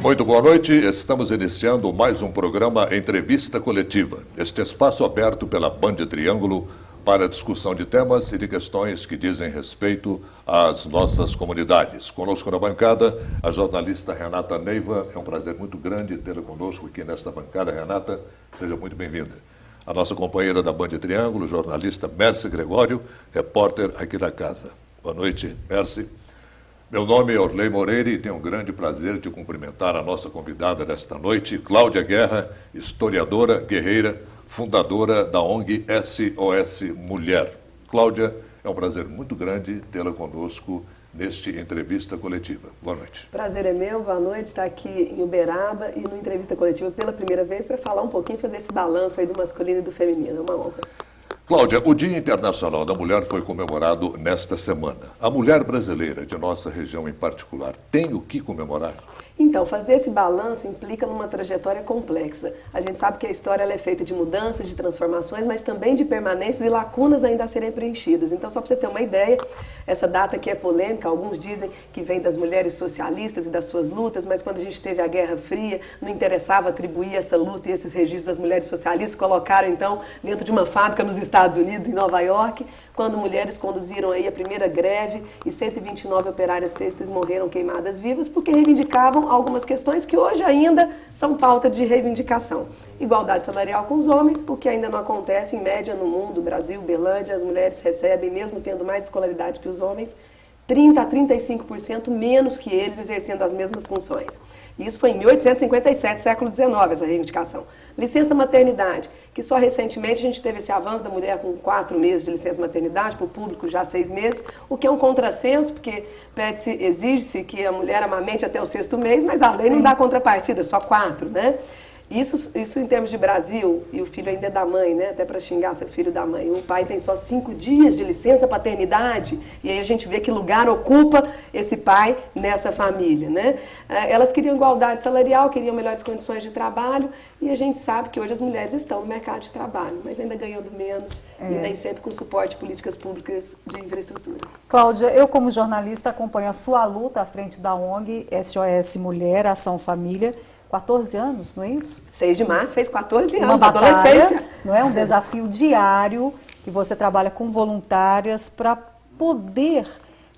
Muito boa noite, estamos iniciando mais um programa Entrevista Coletiva. Este espaço aberto pela Band Triângulo para discussão de temas e de questões que dizem respeito às nossas comunidades. Conosco na bancada, a jornalista Renata Neiva. É um prazer muito grande tê-la conosco aqui nesta bancada. Renata, seja muito bem-vinda. A nossa companheira da Band Triângulo, jornalista Mércia Gregório, repórter aqui da casa. Boa noite, Mércia. Meu nome é Orley Moreira e tenho um grande prazer de cumprimentar a nossa convidada desta noite, Cláudia Guerra, historiadora, guerreira, fundadora da ONG SOS Mulher. Cláudia, é um prazer muito grande tê-la conosco neste Entrevista Coletiva. Boa noite. Prazer é meu, boa noite, estar aqui em Uberaba e no Entrevista Coletiva pela primeira vez para falar um pouquinho, fazer esse balanço aí do masculino e do feminino. É uma honra. Cláudia, o Dia Internacional da Mulher foi comemorado nesta semana. A mulher brasileira, de nossa região em particular, tem o que comemorar? Então, fazer esse balanço implica numa trajetória complexa. A gente sabe que a história ela é feita de mudanças, de transformações, mas também de permanências e lacunas ainda a serem preenchidas. Então, só para você ter uma ideia, essa data aqui é polêmica, alguns dizem que vem das mulheres socialistas e das suas lutas, mas quando a gente teve a Guerra Fria, não interessava atribuir essa luta e esses registros das mulheres socialistas, colocaram então dentro de uma fábrica nos Estados Unidos, em Nova York, quando mulheres conduziram aí a primeira greve e 129 operárias têxteis morreram queimadas vivas porque reivindicavam algumas questões que hoje ainda são pauta de reivindicação. Igualdade salarial com os homens, o que ainda não acontece em média no mundo, Brasil, Berlândia, as mulheres recebem, mesmo tendo mais escolaridade que os homens, 30% a 35% menos que eles exercendo as mesmas funções. Isso foi em 1857, século XIX, essa reivindicação. Licença maternidade, que só recentemente a gente teve esse avanço da mulher com 4 meses de licença maternidade, para o público já 6 meses, o que é um contrassenso, porque exige-se que a mulher amamente até o 6º mês, mas a lei não dá contrapartida, só 4, né? Isso em termos de Brasil, e o filho ainda é da mãe, né? Até para xingar seu filho da mãe. O pai tem só 5 dias de licença paternidade, e aí a gente vê que lugar ocupa esse pai nessa família, né? Elas queriam igualdade salarial, queriam melhores condições de trabalho, e a gente sabe que hoje as mulheres estão no mercado de trabalho, mas ainda ganhando menos, e nem sempre com suporte de políticas públicas de infraestrutura. Cláudia, eu como jornalista acompanho a sua luta à frente da ONG SOS Mulher, Ação Família, 14 anos, não é isso? 6 de março fez 14 anos, uma batalha, adolescência. Não é um desafio diário que você trabalha com voluntárias para poder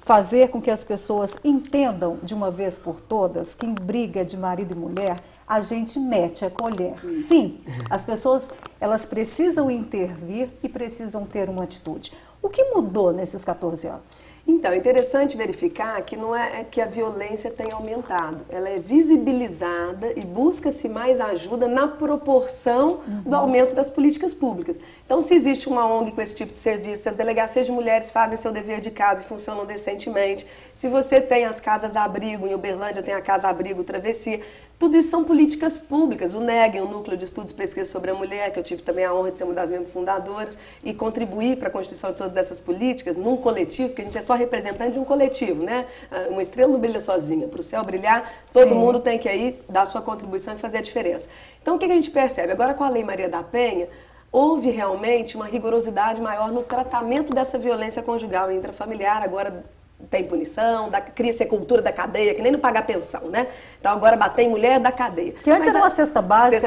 fazer com que as pessoas entendam de uma vez por todas que em briga de marido e mulher a gente mete a colher. Sim, as pessoas elas precisam intervir e precisam ter uma atitude. O que mudou nesses 14 anos? Então, é interessante verificar que não é que a violência tem aumentado, ela é visibilizada e busca-se mais ajuda na proporção do aumento das políticas públicas. Então, se existe uma ONG com esse tipo de serviço, se as delegacias de mulheres fazem seu dever de casa e funcionam decentemente, se você tem as casas-abrigo, em Uberlândia tem a Casa-Abrigo Travessia, tudo isso são políticas públicas. O NEG, o Núcleo de Estudos e Pesquisa sobre a Mulher, que eu tive também a honra de ser uma das membros fundadoras, e contribuir para a constituição de todas essas políticas num coletivo, porque a gente é só representante de um coletivo, né? Uma estrela não brilha sozinha. Para o céu brilhar, todo mundo tem que aí dar a sua contribuição e fazer a diferença. Então, o que a gente percebe? Agora, com a Lei Maria da Penha, houve realmente uma rigorosidade maior no tratamento dessa violência conjugal e intrafamiliar. Agora tem punição, cria-se a cultura da cadeia, que nem não pagar pensão, né? Então agora bater em mulher da cadeia. Que antes era uma cesta básica,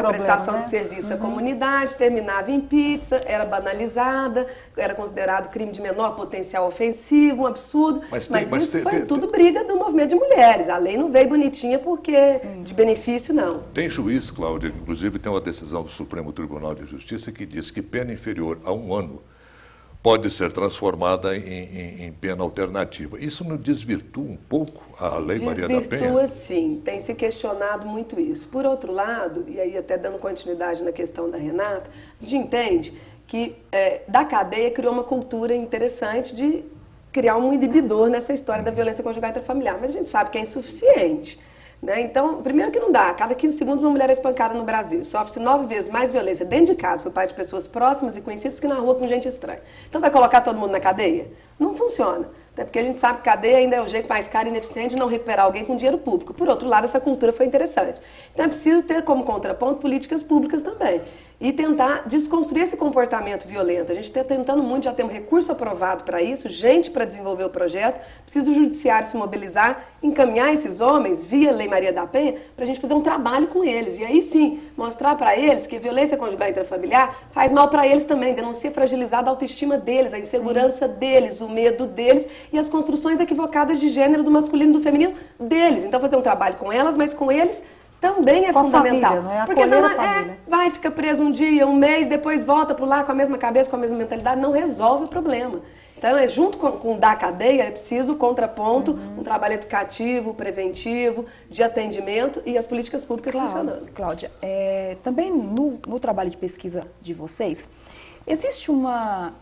prestação né? de serviço à comunidade, terminava em pizza, era banalizada, era considerado crime de menor potencial ofensivo, um absurdo. Mas isso foi tudo briga do movimento de mulheres. A lei não veio bonitinha porque de benefício, não. Tem juiz, Cláudia, inclusive tem uma decisão do Supremo Tribunal de Justiça que diz que pena inferior a 1 ano pode ser transformada em pena alternativa. Isso não desvirtua um pouco a Lei Maria da Penha? Desvirtua, sim. Tem se questionado muito isso. Por outro lado, e aí até dando continuidade na questão da Renata, a gente entende que da cadeia criou uma cultura interessante de criar um inibidor nessa história da violência conjugal intrafamiliar, mas a gente sabe que é insuficiente. Né? Então, primeiro que não dá, a cada 15 segundos uma mulher é espancada no Brasil. Sofre-se 9 vezes mais violência dentro de casa por parte de pessoas próximas e conhecidas que na rua com gente estranha. Então vai colocar todo mundo na cadeia? Não funciona. Até porque a gente sabe que cadeia ainda é o jeito mais caro e ineficiente de não recuperar alguém com dinheiro público. Por outro lado, essa cultura foi interessante. Então é preciso ter como contraponto políticas públicas também. E tentar desconstruir esse comportamento violento. A gente está tentando muito, já tem um recurso aprovado para isso, gente para desenvolver o projeto, precisa o judiciário se mobilizar, encaminhar esses homens via Lei Maria da Penha, para a gente fazer um trabalho com eles. E aí sim, mostrar para eles que a violência conjugal intrafamiliar faz mal para eles também, denuncia fragilizada a autoestima deles, a insegurança deles, o medo deles e as construções equivocadas de gênero do masculino e do feminino deles. Então fazer um trabalho com elas, mas com eles também é com fundamental. Família, não é? Porque senão Família. vai, fica preso um dia, um mês, depois volta para lá com a mesma cabeça, com a mesma mentalidade, não resolve o problema. Então, junto com da cadeia, é preciso contraponto, um trabalho educativo, preventivo, de atendimento e as políticas públicas funcionando. Cláudia, também no trabalho de pesquisa de vocês, existe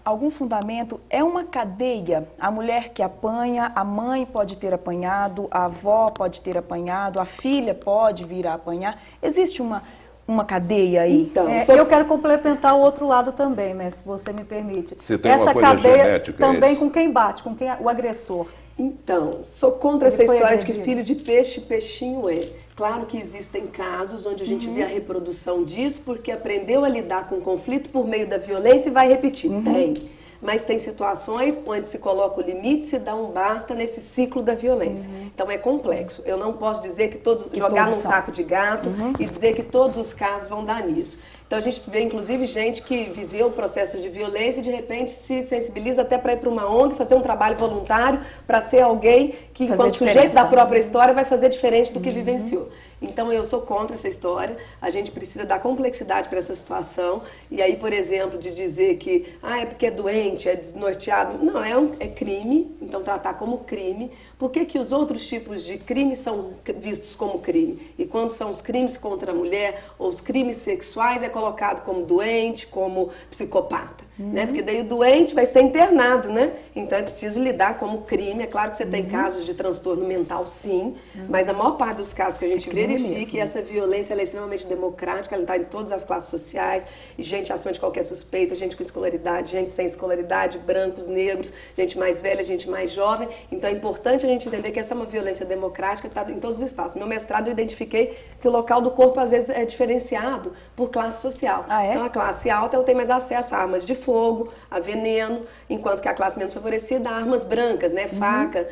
algum fundamento, é uma cadeia, a mulher que apanha, a mãe pode ter apanhado, a avó pode ter apanhado, a filha pode vir a apanhar, existe uma cadeia aí? Então, eu quero complementar o outro lado também, né, se você me permite. Se tem essa uma coisa cadeia genética, também isso. com quem bate, com quem o agressor. Então, sou contra essa Ele foi história de que agredido. filho de peixe, peixinho é. Claro que existem casos onde a gente vê a reprodução disso porque aprendeu a lidar com o conflito por meio da violência e vai repetir. Tem. Mas tem situações onde se coloca o limite, se dá um basta nesse ciclo da violência. Então é complexo. Eu não posso dizer que todos, jogar num saco de gato e dizer que todos os casos vão dar nisso. Então a gente vê inclusive gente que viveu processos de violência e de repente se sensibiliza até para ir para uma ONG, fazer um trabalho voluntário para ser alguém que, enquanto sujeito da própria história, vai fazer diferente do que vivenciou. Então eu sou contra essa história, a gente precisa dar complexidade para essa situação e aí, por exemplo, de dizer que é porque é doente, é desnorteado, não, é crime, então tratar como crime. Por que os outros tipos de crime são vistos como crime? E quando são os crimes contra a mulher ou os crimes sexuais é colocado como doente, como psicopata, né? Porque daí o doente vai ser internado, né? Então é preciso lidar como crime. É claro que você tem casos de transtorno mental, sim, mas a maior parte dos casos que a gente verifica e essa violência ela é extremamente democrática, ela está em todas as classes sociais, e gente acima de qualquer suspeita, gente com escolaridade, gente sem escolaridade, brancos, negros, gente mais velha, gente mais jovem. Então é importante a gente entender que essa é uma violência democrática, está em todos os espaços. No meu mestrado eu identifiquei que o local do corpo às vezes é diferenciado por classe social. Então a classe alta ela tem mais acesso a armas de fogo, a veneno, enquanto que a classe menos favorecida a armas brancas, né, faca.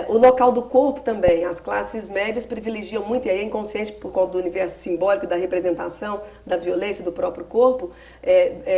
O local do corpo também, as classes médias privilegiam muito, e aí é inconsciente por conta do universo simbólico, da representação, da violência do próprio corpo,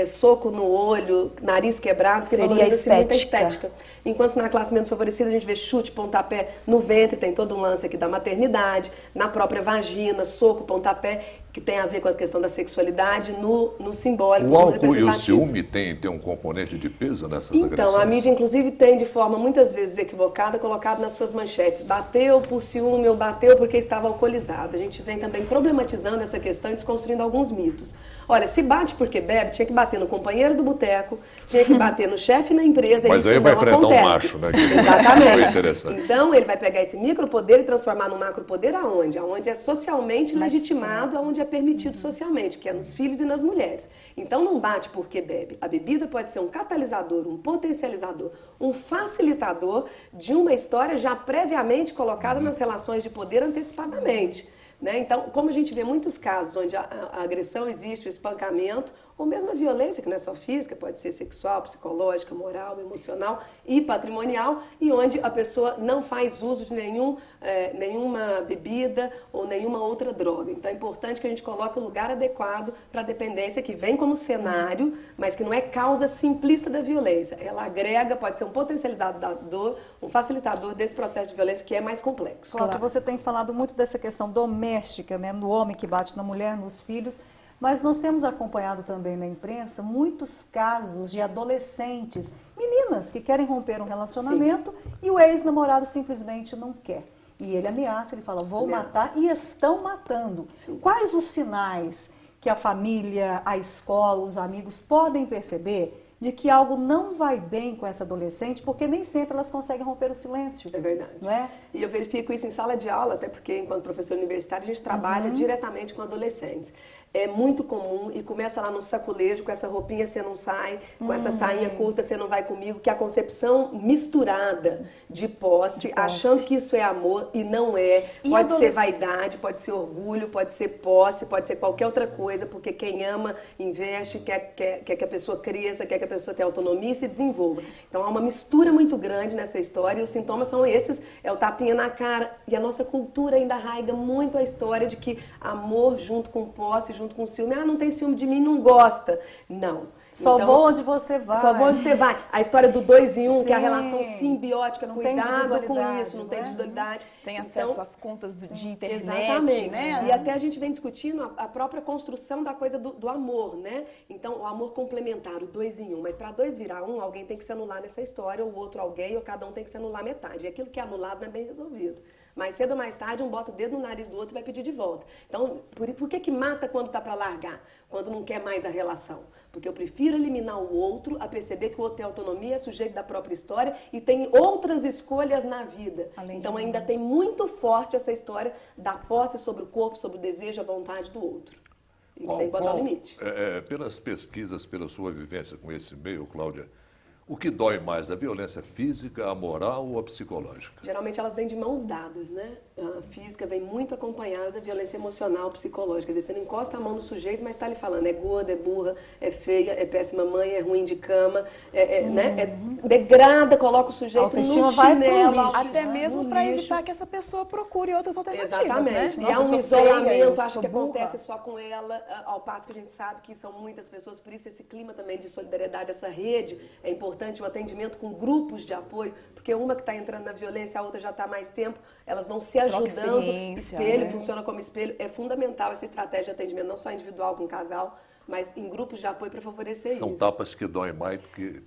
soco no olho, nariz quebrado, que valoriza-se muita estética. Enquanto na classe menos favorecida a gente vê chute, pontapé no ventre, tem todo um lance aqui da maternidade, na própria vagina, soco, pontapé, que tem a ver com a questão da sexualidade, no simbólico, o no álcool e o representativo. ciúme tem um componente de peso nessas agressões? Então, a mídia inclusive tem de forma muitas vezes equivocada colocado nas suas manchetes, bateu por ciúme ou bateu porque estava alcoolizado. A gente vem também problematizando essa questão e desconstruindo alguns mitos. Olha, se bate porque bebe, tinha que bater no companheiro do boteco, tinha que bater no chefe na empresa. Mas isso aí vai não enfrentar acontece. um macho, né? Exatamente. Foi interessante. Então, ele vai pegar esse micropoder e transformar num macropoder aonde? Aonde é socialmente legitimado, aonde é permitido socialmente, que é nos filhos e nas mulheres. Então, não bate porque bebe. A bebida pode ser um catalisador, um potencializador, um facilitador de uma história já previamente colocada nas relações de poder antecipadamente. Né? Então, como a gente vê muitos casos onde a agressão existe, o espancamento, ou mesmo a violência, que não é só física, pode ser sexual, psicológica, moral, emocional e patrimonial, e onde a pessoa não faz uso de nenhuma bebida ou nenhuma outra droga. Então é importante que a gente coloque o lugar adequado para a dependência, que vem como cenário, mas que não é causa simplista da violência. Ela agrega, pode ser um potencializador, um facilitador desse processo de violência que é mais complexo. Cláudia, você tem falado muito dessa questão doméstica, né, no homem que bate na mulher, nos filhos, mas nós temos acompanhado também na imprensa muitos casos de adolescentes, meninas que querem romper um relacionamento e o ex-namorado simplesmente não quer. E ele ameaça, ele fala, vou matar, e estão matando. Sim. Quais os sinais que a família, a escola, os amigos podem perceber de que algo não vai bem com essa adolescente, porque nem sempre elas conseguem romper o silêncio. É verdade. Não é? E eu verifico isso em sala de aula, até porque, enquanto professor universitário, a gente trabalha diretamente com adolescentes. É muito comum, e começa lá no saculejo, com essa roupinha você não sai, com essa sainha curta você não vai comigo, que é a concepção misturada de posse, achando que isso é amor e não é. E pode ser vaidade, pode ser orgulho, pode ser posse, pode ser qualquer outra coisa, porque quem ama, investe, quer que a pessoa cresça, quer que a pessoa tenha autonomia e se desenvolva. Então há uma mistura muito grande nessa história e os sintomas são esses, é o tapinha na cara. E a nossa cultura ainda arraiga muito a história de que amor junto com posse, junto com ciúme, não tem ciúme de mim, não gosta. Não. Só Então, vou onde você vai. Só vou onde você vai. A história do 2 em 1, Sim. que é a relação simbiótica, Não tem cuidado com individualidade, isso, não não tem é? individualidade. Tem acesso às contas de internet, Exatamente. né? E até a gente vem discutindo a própria construção da coisa do amor, né? Então, o amor complementar, o 2 em 1. Mas para 2 virar 1, alguém tem que se anular nessa história, o outro alguém, ou cada um tem que se anular metade. E aquilo que é anulado não é bem resolvido. Mais cedo ou mais tarde, um bota o dedo no nariz do outro e vai pedir de volta. Então, por que mata quando tá para largar? Quando não quer mais a relação? Porque eu prefiro eliminar o outro, a perceber que o outro tem autonomia, é sujeito da própria história e tem outras escolhas na vida. Então, ainda tem muito forte essa história da posse sobre o corpo, sobre o desejo, a vontade do outro. E tem que botar o limite. Pelas pesquisas, pela sua vivência com esse meio, Cláudia, o que dói mais, a violência física, a moral ou a psicológica? Geralmente elas vêm de mãos dadas, né? A física vem muito acompanhada da violência emocional, psicológica. Quer dizer, você não encosta a mão no sujeito, mas está lhe falando, é gorda, é burra, é feia, é péssima mãe, é ruim de cama, né? Degrada, coloca o sujeito Autoestima no vai pro chinelo. lixo, Até mesmo no para lixo. evitar que essa pessoa procure outras alternativas, Exatamente. né? E há Nossa, um eu sou feia, isolamento, eu acho sou que burra. acontece só com ela, ao passo que a gente sabe que são muitas pessoas, por isso esse clima também de solidariedade, essa rede, é importante, o atendimento com grupos de apoio, porque uma que está entrando na violência, a outra já está há mais tempo, elas vão se Troca ajudando, experiência, espelho, né? funciona como espelho, é fundamental essa estratégia de atendimento, não só individual com casal, mas em grupos de apoio para favorecer São isso. tapas que doem mais do que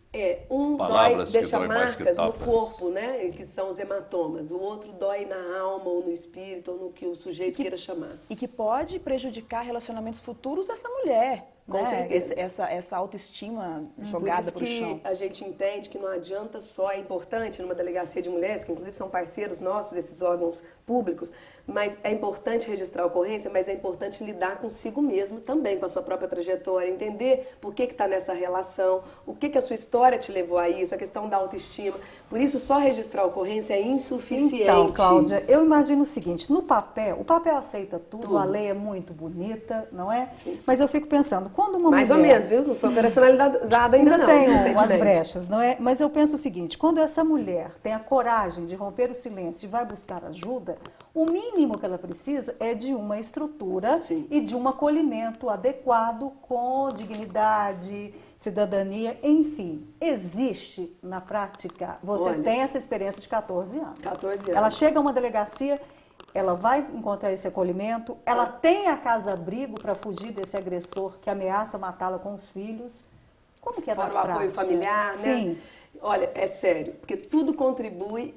Um palavras dói, que deixa doem mais que marcas no tapas. corpo, né, que são os hematomas. O outro dói na alma ou no espírito ou no que o sujeito queira chamar. E que pode prejudicar relacionamentos futuros dessa mulher. Com certeza. Essa autoestima jogada Por para o isso chão. que a gente entende que não adianta só, é importante numa delegacia de mulheres, que inclusive são parceiros nossos, esses órgãos públicos, mas é importante registrar a ocorrência, mas é importante lidar consigo mesmo também, com a sua própria trajetória, entender por que está nessa relação, o que a sua história te levou a isso, a questão da autoestima. Por isso, só registrar a ocorrência é insuficiente. Então, Cláudia, eu imagino o seguinte, no papel, o papel aceita tudo. A Tudo. lei é muito bonita, não é? Sim. Mas eu fico pensando, quando uma Mais ou mulher... menos, viu? Não foi operacionalizada ainda não. tem umas recentemente. brechas, não é? Mas eu penso o seguinte, quando essa mulher tem a coragem de romper o silêncio e vai buscar ajuda, o mínimo que ela precisa é de uma estrutura Sim. e de um acolhimento adequado com dignidade, cidadania, enfim. Existe na prática, você Olha, tem essa experiência de 14 anos. 14 anos. Ela chega a uma delegacia, ela vai encontrar esse acolhimento, ela tem a casa-abrigo para fugir desse agressor que ameaça matá-la com os filhos. Como que é Fora na o prática? apoio familiar, né? Sim. Olha, é sério, porque tudo contribui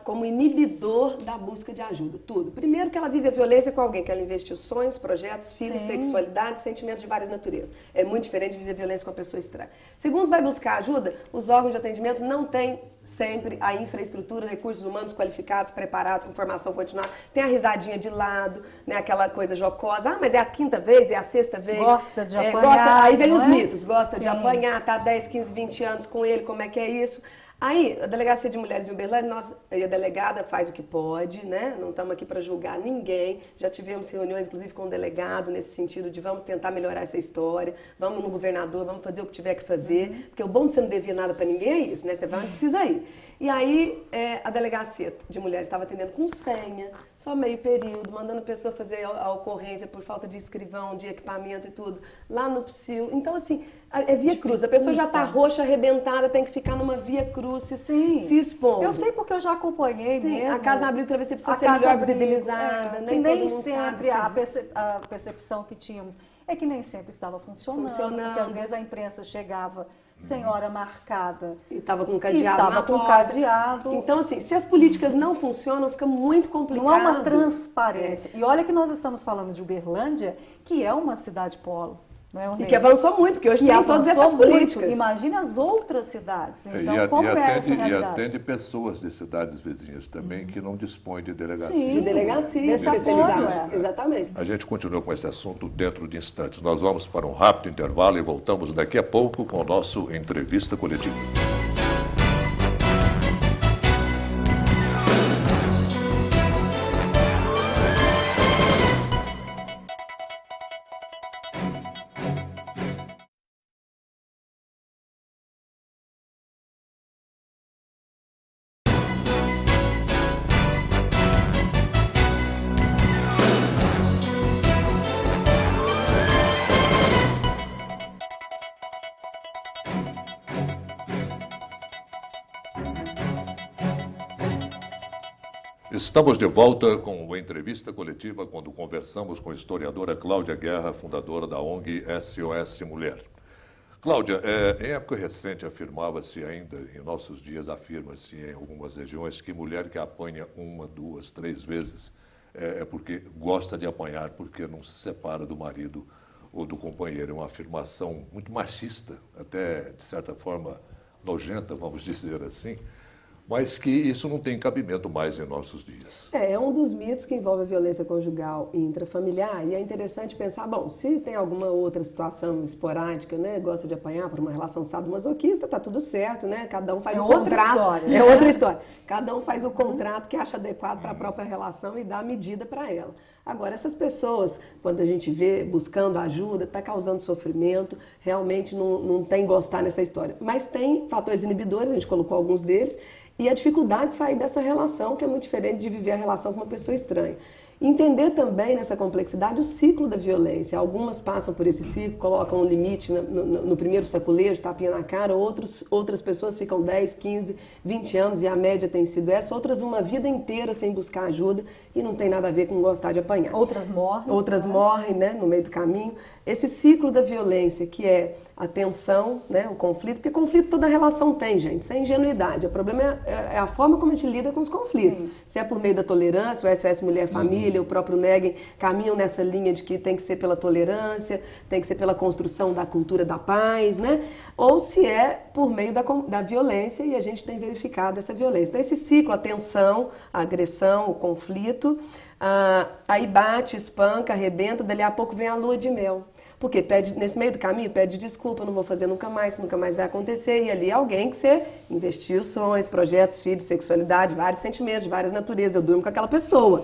como inibidor da busca de ajuda, tudo. Primeiro que ela vive a violência com alguém que ela investiu sonhos, projetos, filhos, Sim. sexualidade, sentimentos de várias naturezas. É muito diferente de viver a violência com uma pessoa estranha. Segundo, vai buscar ajuda, os órgãos de atendimento não têm sempre a infraestrutura, recursos humanos qualificados, preparados, com formação continuada. Tem a risadinha de lado, né, aquela coisa jocosa. Ah, mas é a 5ª vez, é a 6ª vez. Gosta de apanhar, Aí vem não os é? mitos. Gosta de Sim. apanhar, tá 10, 15, 20 anos com ele, como é que é isso? Aí, a Delegacia de Mulheres em Uberlândia, a delegada faz o que pode, né? Não estamos aqui para julgar ninguém. Já tivemos reuniões, inclusive, com o delegado, nesse sentido de vamos tentar melhorar essa história, vamos no governador, vamos fazer o que tiver que fazer. Porque o bom de você não devia nada para ninguém é isso, né? Você vai onde precisa ir. E aí, a Delegacia de Mulheres estava atendendo com senha, só meio período, mandando a pessoa fazer a ocorrência por falta de escrivão, de equipamento e tudo, lá no PSIL. Então, assim, é via cruz. A pessoa já está roxa, arrebentada, tem que ficar numa via cruz, se expondo. Eu sei porque eu já acompanhei Sim, mesmo. a Casa Abrigo talvez você precisa A ser Casa melhor Abrigo, visibilizada, que nem nem todo mundo sempre sabe. a percepção que tínhamos é que nem sempre estava funcionando. Porque às vezes a imprensa chegava sem hora marcada. E estava com E cadeado estava na com porta. cadeado. Então, assim, se as políticas não funcionam, fica muito complicado. Não há uma transparência. E olha que nós estamos falando de Uberlândia, que é uma cidade polo. Não é, E que avançou muito, porque hoje que tem todas essas avançou muito. políticas. Imagina as outras cidades. Então, como é essa E realidade? atende pessoas de cidades vizinhas também que não dispõem de delegacia. Sim. De delegacia, Desse especializadas. apoio, Exatamente. A gente continua com esse assunto dentro de instantes. Nós vamos para um rápido intervalo e voltamos daqui a pouco com o nosso Entrevista Coletiva. Estamos de volta com a entrevista coletiva quando conversamos com a historiadora Cláudia Guerra, fundadora da ONG SOS Mulher. Cláudia, em época recente afirmava-se ainda, em nossos dias afirma-se em algumas regiões, que mulher que apanha 1, 2, 3 vezes é porque gosta de apanhar, porque não se separa do marido ou do companheiro. É uma afirmação muito machista, até de certa forma nojenta, vamos dizer assim, mas que isso não tem cabimento mais em nossos dias. É um dos mitos que envolve a violência conjugal e intrafamiliar, e é interessante pensar, bom, se tem alguma outra situação esporádica, né, gosta de apanhar por uma relação sadomasoquista, tá tudo certo, né, cada um faz o contrato. História. É outra história. Cada um faz o contrato que acha adequado para a própria relação e dá a medida para ela. Agora, essas pessoas, quando a gente vê buscando ajuda, está causando sofrimento, realmente não tem gostar nessa história. Mas tem fatores inibidores, a gente colocou alguns deles, e a dificuldade de sair dessa relação, que é muito diferente de viver a relação com uma pessoa estranha. Entender também nessa complexidade o ciclo da violência. Algumas passam por esse ciclo, colocam um limite no primeiro saculejo, tapinha na cara, outras pessoas ficam 10, 15, 20 anos e a média tem sido essa, outras uma vida inteira sem buscar ajuda e não tem nada a ver com gostar de apanhar. Outras morrem. Outras morrem, né, no meio do caminho. Esse ciclo da violência, que é a tensão, né, o conflito, porque conflito toda relação tem, gente, isso é ingenuidade. O problema é a forma como a gente lida com os conflitos. Sim. Se é por meio da tolerância, o SOS Mulher Família, o próprio NEG caminham nessa linha de que tem que ser pela tolerância, tem que ser pela construção da cultura da paz, né? Ou se é por meio da violência, e a gente tem verificado essa violência. Então esse ciclo, a tensão, a agressão, o conflito, aí bate, espanca, arrebenta, dali a pouco vem a lua de mel. Porque nesse meio do caminho pede desculpa, não vou fazer nunca mais, nunca mais vai acontecer. E ali alguém que você investiu sonhos, projetos, filhos, sexualidade, vários sentimentos, de várias naturezas. Eu durmo com aquela pessoa.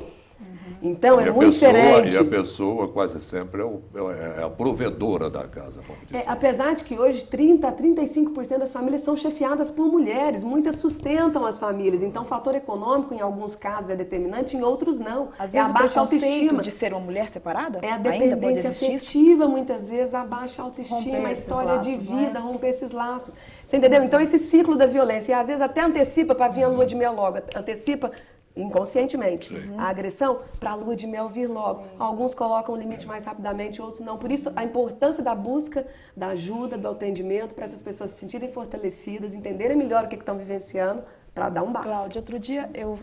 Então é muito diferente. E a pessoa quase sempre é a provedora da casa, vamos dizer. Apesar de que hoje 30% a 35% das famílias são chefiadas por mulheres, muitas sustentam as famílias. Então o fator econômico em alguns casos é determinante, em outros não. Às é vezes a baixa o preconceito autoestima. de ser uma mulher separada É a ainda pode dependência existir. afetiva, muitas vezes, a baixa autoestima, Romper a esses história de laços, vida, né? romper esses laços. Você entendeu? Então esse ciclo da violência, e às vezes até antecipa para vir a lua de mel logo, antecipa inconscientemente a agressão para a lua de mel vir logo. Alguns colocam o limite mais rapidamente, outros não. Por isso a importância da busca, da ajuda, do atendimento, para essas pessoas se sentirem fortalecidas, entenderem melhor o que estão vivenciando, para dar um basta. Cláudia, outro dia eu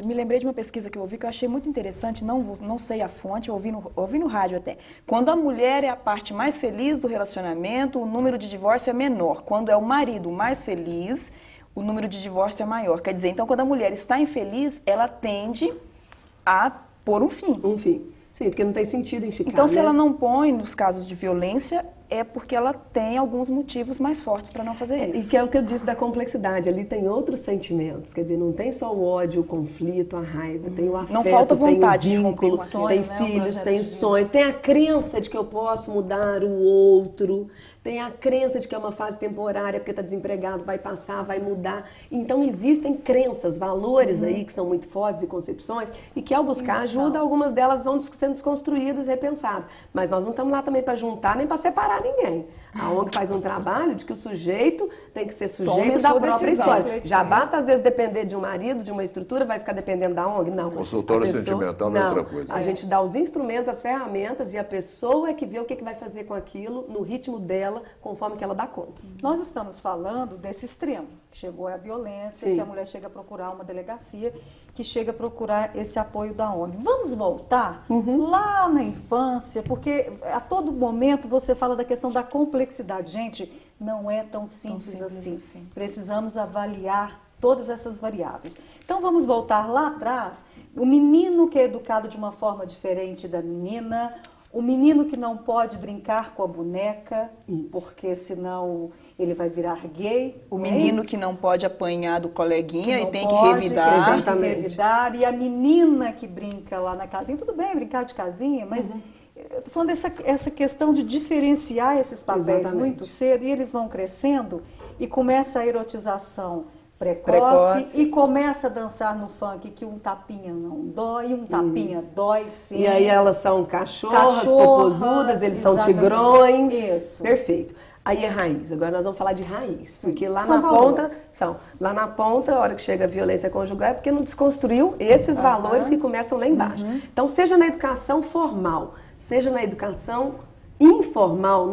me lembrei de uma pesquisa que eu ouvi que eu achei muito interessante, não sei a fonte, eu ouvi no rádio até. Quando a mulher é a parte mais feliz do relacionamento, o número de divórcio é menor. Quando é o marido mais feliz, o número de divórcio é maior. Quer dizer, então quando a mulher está infeliz, ela tende a pôr um fim. Um fim. Sim, porque não tem sentido em ficar, Então, se né? ela não põe nos casos de violência, é porque ela tem alguns motivos mais fortes para não fazer E isso. que é o que eu disse da complexidade. Ali tem outros sentimentos. Quer dizer, não tem só o ódio, o conflito, a raiva. Tem o afeto, Não falta vontade tem de o romper vínculo, com aquilo, tem né? Um filhos, projeto tem de vida. sonho. Tem a crença de que eu posso mudar o outro. Tem a crença de que é uma fase temporária, porque está desempregado, vai passar, vai mudar. Então, existem crenças, valores aí que são muito fortes e concepções, e que ao buscar ajuda, algumas delas vão sendo desconstruídas, repensadas. Mas nós não estamos lá também para juntar, nem para separar ninguém. A ONG faz um trabalho de que o sujeito tem que ser Tome sujeito a da sua própria decisão. história. Refletir. Já basta, às vezes, depender de um marido, de uma estrutura, vai ficar dependendo da ONG? Não. Consultório A pessoa- sentimental é outra coisa. A gente dá os instrumentos, as ferramentas, e a pessoa é que vê o que vai fazer com aquilo, no ritmo dela, conforme que ela dá conta. Nós estamos falando desse extremo, que chegou à violência, Sim. que a mulher chega a procurar uma delegacia, que chega a procurar esse apoio da ONG. Vamos voltar lá na infância, porque a todo momento você fala da questão da complexidade. Gente, não é tão simples assim. Precisamos avaliar todas essas variáveis. Então vamos voltar lá atrás. O menino que é educado de uma forma diferente da menina, o menino que não pode brincar com a boneca, porque senão ele vai virar gay. O menino que não pode apanhar do coleguinha e tem que revidar. revidar. Exatamente. E a menina que brinca lá na casinha, tudo bem brincar de casinha, mas eu estou falando essa questão de diferenciar esses papéis Exatamente. muito cedo, e eles vão crescendo e começa a erotização precoce e começa a dançar no funk que um tapinha não dói, um tapinha dói sim. E aí elas são cachorras, popozudas, eles são exatamente. tigrões. Isso. Perfeito. Aí é raiz. Agora nós vamos falar de raiz. Porque lá São na ponta, valores. lá na ponta, a hora que chega a violência conjugal é porque não desconstruiu esses valores que começam lá embaixo. Então, seja na educação formal, seja na educação informal,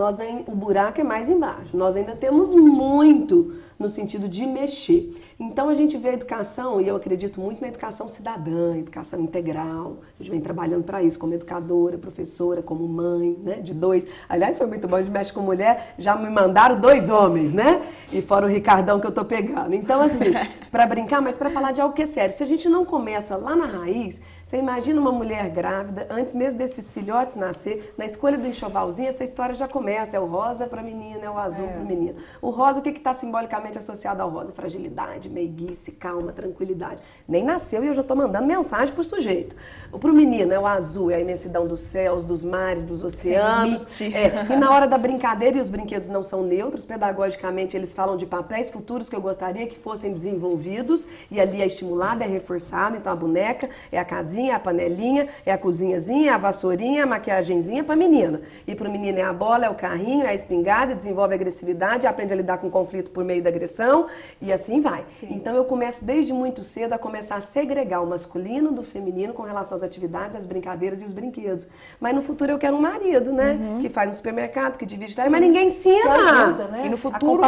o buraco é mais embaixo. Nós ainda temos muito no sentido de mexer. Então a gente vê a educação, e eu acredito muito na educação cidadã, educação integral. A gente vem trabalhando para isso, como educadora, professora, como mãe, né, de 2. Aliás, foi muito bom, a gente mexe com mulher, já me mandaram 2 homens, né? E fora o Ricardão que eu tô pegando. Então assim, para brincar, mas para falar de algo que é sério, se a gente não começa lá na raiz, você imagina uma mulher grávida, antes mesmo desses filhotes nascer, na escolha do enxovalzinho, essa história já começa. É o rosa para a menina, é o azul para o menino. O rosa, o que está simbolicamente associado ao rosa? Fragilidade, meiguice, calma, tranquilidade. Nem nasceu e eu já estou mandando mensagem para o sujeito. Para o menino é o azul, é a imensidão dos céus, dos mares, dos oceanos. E na hora da brincadeira, e os brinquedos não são neutros, pedagogicamente eles falam de papéis futuros que eu gostaria que fossem desenvolvidos, e ali é estimulado, é reforçado. Então a boneca é a casinha, é a panelinha, é a cozinhazinha, é a vassourinha, a maquiagenzinha para a menina. E para o menino é a bola, é o carrinho, é a espingarda, desenvolve a agressividade, aprende a lidar com conflito por meio da agressão, e assim vai. Sim. Então eu começo desde muito cedo a começar a segregar o masculino do feminino com relação às atividades, às brincadeiras e os brinquedos. Mas no futuro eu quero um marido, né? Que faz no supermercado, que divide, mas ninguém ensina. Ajuda, né? E no futuro,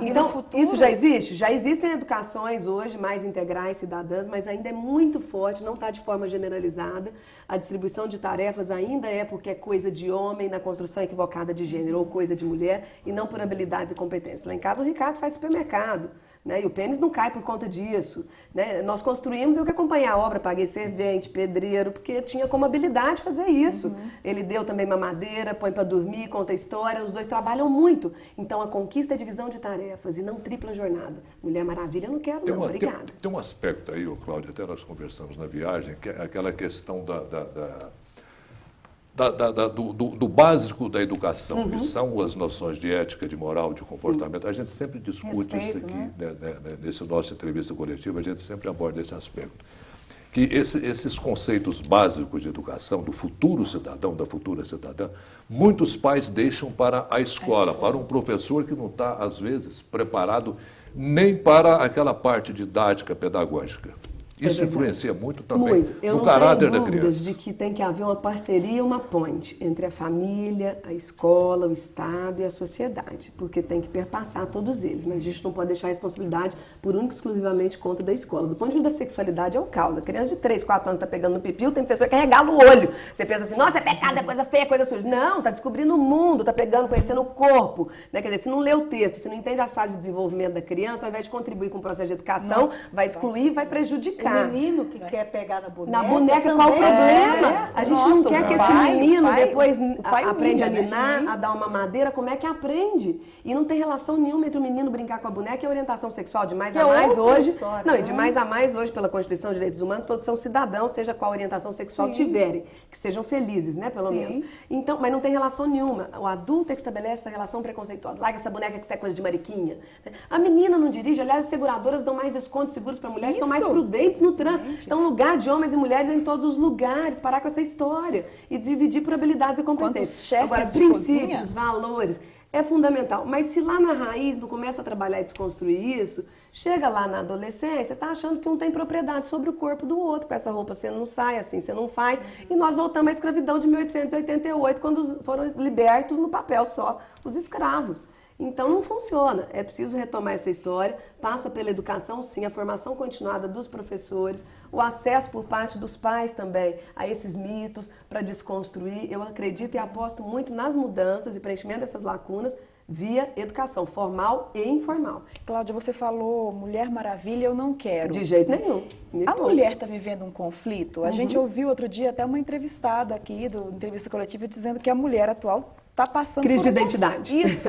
então, isso já existe? Já existem educações hoje mais integrais, cidadãs, mas ainda é muito forte, não está de forma generalizada. A distribuição de tarefas ainda é porque é coisa de homem na construção equivocada de gênero ou coisa de mulher e não por habilidades e competências. Lá em casa o Ricardo faz supermercado, né? E o pênis não cai por conta disso, né? Nós construímos, eu que acompanhei a obra, paguei servente, pedreiro, porque tinha como habilidade fazer isso. Ele deu também mamadeira, põe para dormir, conta história, os dois trabalham muito. Então a conquista é divisão de tarefas e não tripla jornada. Mulher Maravilha eu não quero, não, obrigada. Tem um aspecto aí, Cláudia, até nós conversamos na viagem, que é aquela questão do básico da educação, que são as noções de ética, de moral, de comportamento. Sim. A gente sempre discute isso aqui, né? Nesse nosso entrevista coletiva, a gente sempre aborda esse aspecto. Que esses conceitos básicos de educação, do futuro cidadão, da futura cidadã, muitos pais deixam para a escola, para um professor que não está, às vezes, preparado nem para aquela parte didática, pedagógica. Isso influencia muito também no caráter da criança. Eu não tenho dúvidas de que tem que haver uma parceria, uma ponte entre a família, a escola, o Estado e a sociedade, porque tem que perpassar todos eles, mas a gente não pode deixar a responsabilidade por único e exclusivamente conta da escola. Do ponto de vista da sexualidade é o caos. A criança de 3, 4 anos está pegando no pipiu, tem professor que regala o olho. Você pensa assim, nossa, é pecado, é coisa feia, é coisa suja. Não, está descobrindo o mundo, está pegando, conhecendo o corpo. Né? Quer dizer, se não lê o texto, se não entende as fases de desenvolvimento da criança, ao invés de contribuir com o processo de educação, vai excluir, vai prejudicar. O menino que quer pegar na boneca. Na boneca, qual o problema? A gente não quer que esse menino depois aprende a ninar, a dar uma madeira. Como é que aprende? E não tem relação nenhuma entre o menino brincar com a boneca e a orientação sexual. De mais a mais hoje. História, não, e de mais a mais hoje, pela Constituição de Direitos Humanos, todos são cidadãos, seja qual orientação sexual tiverem. Que sejam felizes, né? Pelo menos. Então, mas não tem relação nenhuma. O adulto é que estabelece essa relação preconceituosa. Larga essa boneca que isso é coisa de mariquinha. A menina não dirige. Aliás, as seguradoras dão mais descontos seguros para mulheres, são mais prudentes no trânsito. Então, lugar de homens e mulheres é em todos os lugares, parar com essa história e dividir por habilidades e competências. Agora, princípios, valores, é fundamental. Mas se lá na raiz não começa a trabalhar e desconstruir isso, chega lá na adolescência, tá achando que um tem propriedade sobre o corpo do outro, com essa roupa você não sai, assim você não faz. E nós voltamos à escravidão de 1888, quando foram libertos no papel só os escravos. Então não funciona, é preciso retomar essa história, passa pela educação sim, a formação continuada dos professores, o acesso por parte dos pais também a esses mitos para desconstruir. Eu acredito e aposto muito nas mudanças e preenchimento dessas lacunas via educação formal e informal. Cláudia, você falou Mulher Maravilha, eu não quero. De jeito nenhum. A mulher está vivendo um conflito. A gente ouviu outro dia até uma entrevistada aqui, do entrevista coletiva, dizendo que a mulher atual está passando crise por de identidade. Isso.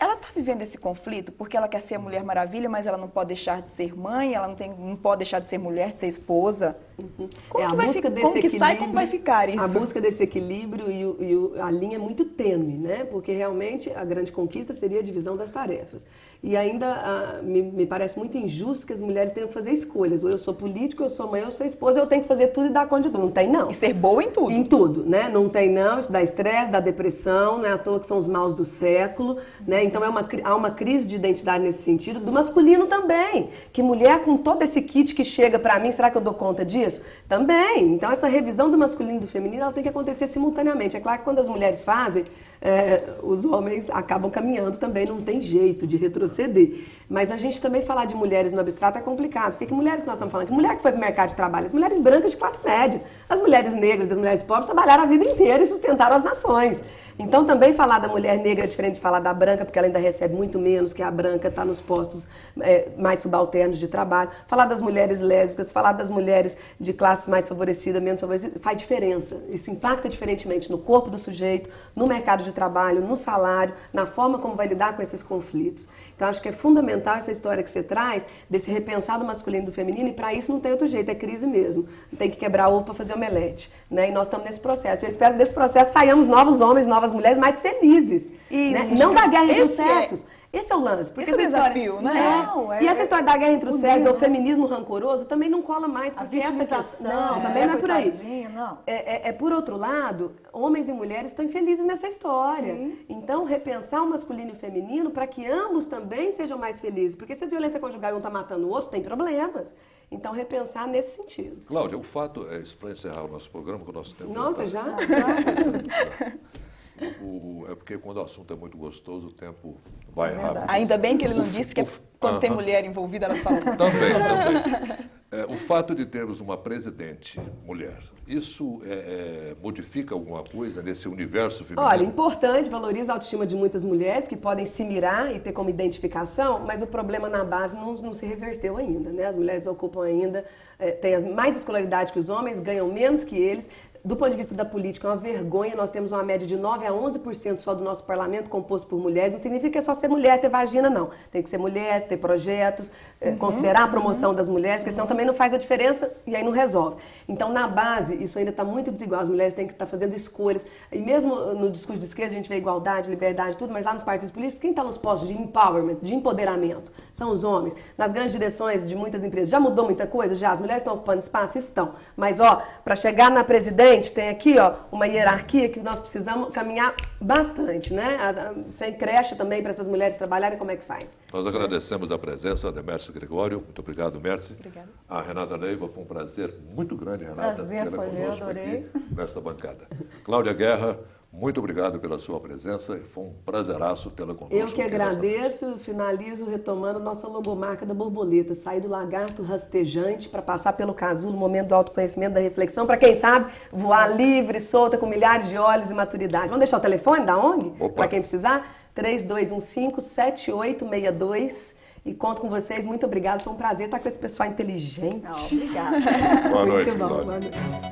Ela está vivendo esse conflito porque ela quer ser a Mulher Maravilha, mas ela não pode deixar de ser mãe, ela não pode deixar de ser mulher, de ser esposa. Como que vai conquistar e como vai ficar isso? A busca desse equilíbrio e a linha é muito tênue, né? Porque realmente a grande conquista seria a divisão das tarefas. E ainda me parece muito injusto que as mulheres tenham que fazer escolhas. Ou eu sou político, eu sou mãe, eu sou esposa, eu tenho que fazer tudo e dar conta de tudo. Não tem não. E ser boa em tudo. Em tudo, né? Não tem não, isso dá estresse, dá depressão, não é à toa que são os maus do século, né? Então há uma crise de identidade nesse sentido, do masculino também. Que mulher com todo esse kit que chega pra mim, será que eu dou conta disso? Também. Então essa revisão do masculino e do feminino, ela tem que acontecer simultaneamente. É claro que quando as mulheres fazem, os homens acabam caminhando também, não tem jeito de retroceder. Mas a gente também falar de mulheres no abstrato é complicado. Porque que mulheres que nós estamos falando? Que mulher que foi para o mercado de trabalho? As mulheres brancas de classe média. As mulheres negras, as mulheres pobres trabalharam a vida inteira e sustentaram as nações. Então também falar da mulher negra é diferente de falar da branca, porque ela ainda recebe muito menos que a branca, está nos postos mais subalternos de trabalho. Falar das mulheres lésbicas, falar das mulheres de classe mais favorecida, menos favorecida, faz diferença. Isso impacta diferentemente no corpo do sujeito, no mercado de trabalho, no salário, na forma como vai lidar com esses conflitos. Então acho que é fundamental essa história que você traz, desse repensar do masculino e do feminino, e para isso não tem outro jeito, é crise mesmo. Tem que quebrar ovo para fazer omelete, né? E nós estamos nesse processo. Eu espero que desse processo saiamos novos homens, novas mulheres mais felizes. Isso, né? Não da guerra entre os sexos. Esse é o lance. Porque esse é o desafio, né? E essa história da guerra entre os sexos, o feminismo rancoroso, também não cola mais. Porque a vitimização, não, também não é por aí. Não. Por outro lado, homens e mulheres estão infelizes nessa história. Sim. Então, repensar o masculino e o feminino para que ambos também sejam mais felizes. Porque se a violência conjugal um está matando o outro, tem problemas. Então, repensar nesse sentido. Cláudia, o fato é, para encerrar o nosso programa, que o nosso tempo Nossa, já? É porque quando o assunto é muito gostoso, o tempo vai rápido. Ainda bem que ele não disse que quando tem mulher envolvida, elas falam. Também. O fato de termos uma presidente mulher, isso modifica alguma coisa nesse universo feminino? Olha, importante, valoriza a autoestima de muitas mulheres que podem se mirar e ter como identificação, mas o problema na base não se reverteu ainda, né? As mulheres ocupam ainda, têm mais escolaridade que os homens, ganham menos que eles. Do ponto de vista da política, é uma vergonha. Nós temos uma média de 9 a 11% só do nosso parlamento composto por mulheres. Não significa que é só ser mulher, ter vagina, não. Tem que ser mulher, ter projetos, considerar a promoção das mulheres, porque senão também não faz a diferença e aí não resolve. Então, na base, isso ainda está muito desigual. As mulheres têm que estar fazendo escolhas. E mesmo no discurso de esquerda, a gente vê igualdade, liberdade, tudo, mas lá nos partidos políticos, quem está nos postos de empowerment, de empoderamento? São os homens. Nas grandes direções de muitas empresas, já mudou muita coisa? Já. As mulheres estão ocupando espaço? Estão. Mas, para chegar na presidente, tem aqui, uma hierarquia que nós precisamos caminhar bastante, né? Sem creche também para essas mulheres trabalharem, como é que faz? Nós agradecemos a presença da Mércia Gregório. Muito obrigado, Mércia. Obrigada. A Renata Neiva, foi um prazer muito grande, Renata. Prazer foi meu, adorei. Aqui nesta bancada. Cláudia Guerra, muito obrigado pela sua presença. Foi um prazeraço tê-la conosco. Eu que agradeço, finalizo retomando nossa logomarca da borboleta. Sair do lagarto rastejante para passar pelo casulo, no momento do autoconhecimento, da reflexão, para quem sabe, voar livre, solta, com milhares de olhos e maturidade. Vamos deixar o telefone da ONG? Para quem precisar? 3215-7862. E conto com vocês. Muito obrigada. Foi um prazer estar com esse pessoal inteligente. Obrigada. Boa noite, Muito bom, Cláudia. boa noite.